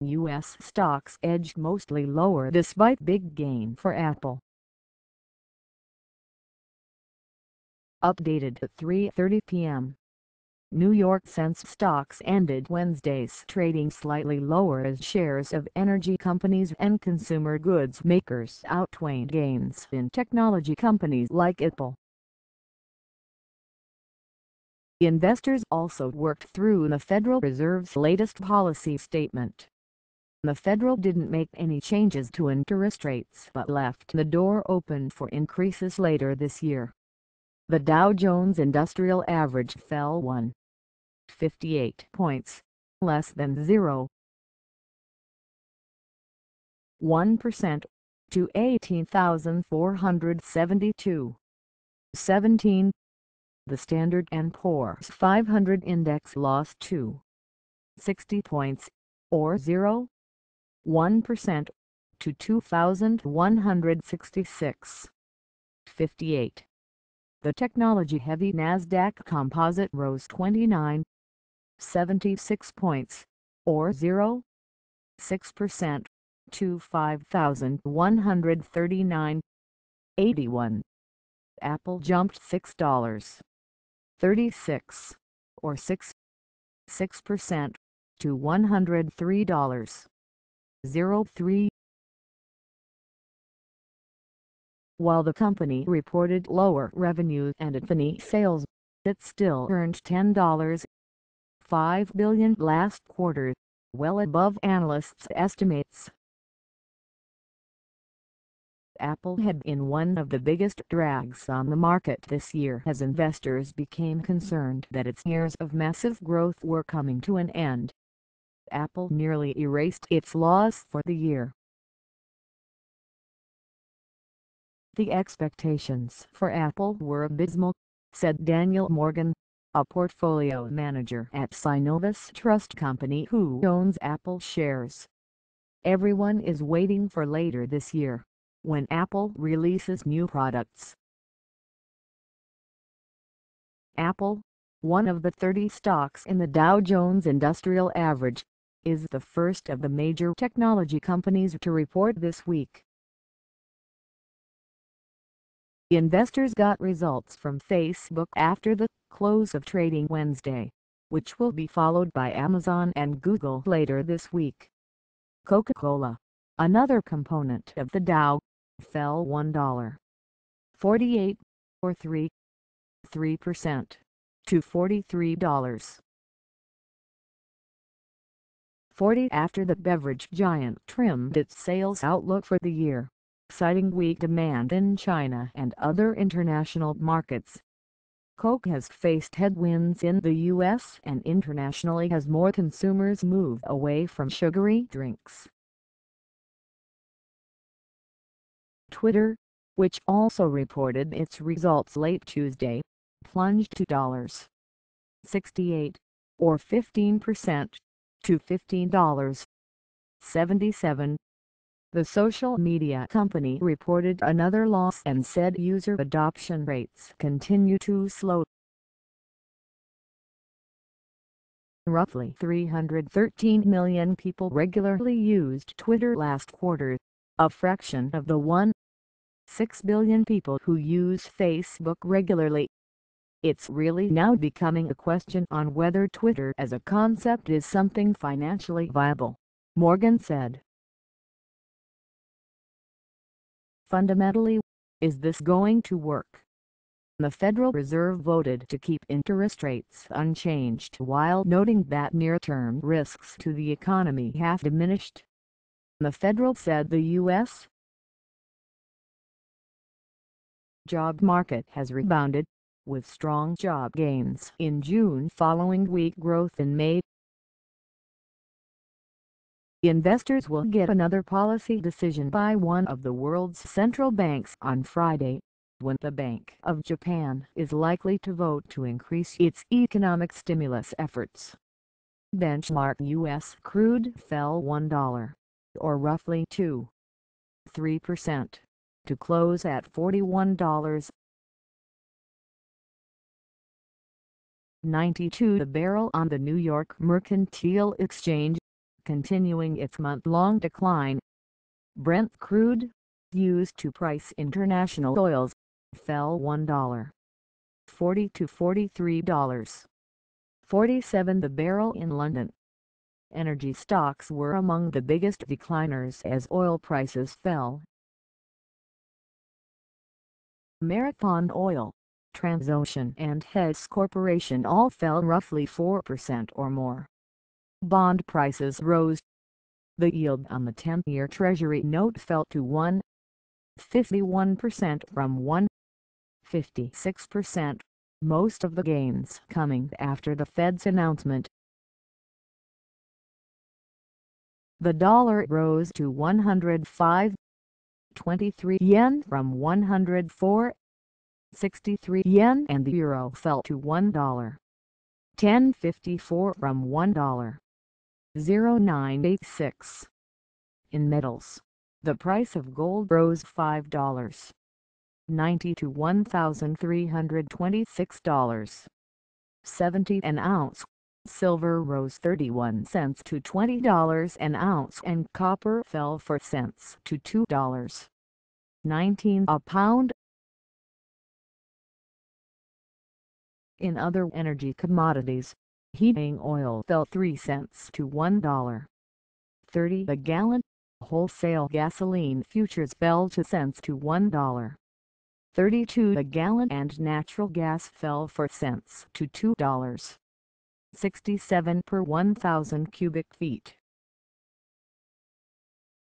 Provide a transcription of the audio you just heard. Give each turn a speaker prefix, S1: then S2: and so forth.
S1: U.S. stocks edged mostly lower despite big gain for Apple. Updated at 3:30 p.m. New York Sense stocks ended Wednesday's trading slightly lower as shares of energy companies and consumer goods makers outweighed gains in technology companies like Apple. Investors also worked through the Federal Reserve's latest policy statement. The Federal didn't make any changes to interest rates but left the door open for increases later this year. The Dow Jones Industrial Average fell 158 points, less than 0.1%, to 18,472.17. The Standard & Poor's 500 index lost 260 points, or 0.1%, to 2,166.58. The technology-heavy Nasdaq Composite rose 29.76 points, or 0.6%, to 5,139.81. Apple jumped $6.36, or 6%, to $103.03. While the company reported lower revenue and iPhone sales, it still earned $10.5 billion last quarter, well above analysts' estimates. Apple had been one of the biggest drags on the market this year as investors became concerned that its years of massive growth were coming to an end. Apple nearly erased its loss for the year. The expectations for Apple were abysmal, said Daniel Morgan, a portfolio manager at Synovus Trust Company who owns Apple shares. Everyone is waiting for later this year, when Apple releases new products. Apple, one of the 30 stocks in the Dow Jones Industrial Average, is the first of the major technology companies to report this week. Investors got results from Facebook after the close of trading Wednesday, which will be followed by Amazon and Google later this week. Coca-Cola, another component of the Dow, fell $1.48, or 3%, to $43.40 after the beverage giant trimmed its sales outlook for the year, citing weak demand in China and other international markets. Coke has faced headwinds in the U.S. and internationally as more consumers move away from sugary drinks. Twitter, which also reported its results late Tuesday, plunged $2.68, or 15%, to $15.77. The social media company reported another loss and said user adoption rates continue to slow. Roughly 313 million people regularly used Twitter last quarter, a fraction of the 1.6 billion people who use Facebook regularly. It's really now becoming a question on whether Twitter as a concept is something financially viable, Morgan said. Fundamentally, is this going to work? The Federal Reserve voted to keep interest rates unchanged while noting that near-term risks to the economy have diminished. The Federal said the U.S. job market has rebounded, with strong job gains in June following weak growth in May. Investors will get another policy decision by one of the world's central banks on Friday, when the Bank of Japan is likely to vote to increase its economic stimulus efforts. Benchmark U.S. crude fell $1, or roughly 3%, to close at $41.92 a barrel on the New York Mercantile Exchange, continuing its month-long decline. Brent crude, used to price international oils, fell $1.40 to $43.47 the barrel in London. Energy stocks were among the biggest decliners as oil prices fell. Marathon Oil, Transocean and Hess Corporation all fell roughly 4% or more. Bond prices rose. The yield on the 10-year Treasury note fell to 1.51% from 1.56%, most of the gains coming after the Fed's announcement. The dollar rose to 105.23 yen from 104.63 yen and the euro fell to $1.1054 from $1.0986. In metals, the price of gold rose $5.90 to $1,326.70 an ounce. Silver rose 31 cents to $20 an ounce and copper fell 4 cents to $2.19 a pound. In other energy commodities, heating oil fell 3 cents to $1.30 a gallon. Wholesale gasoline futures fell 2 cents to $1.32 a gallon and natural gas fell 4 cents to $2.67 per 1,000 cubic feet.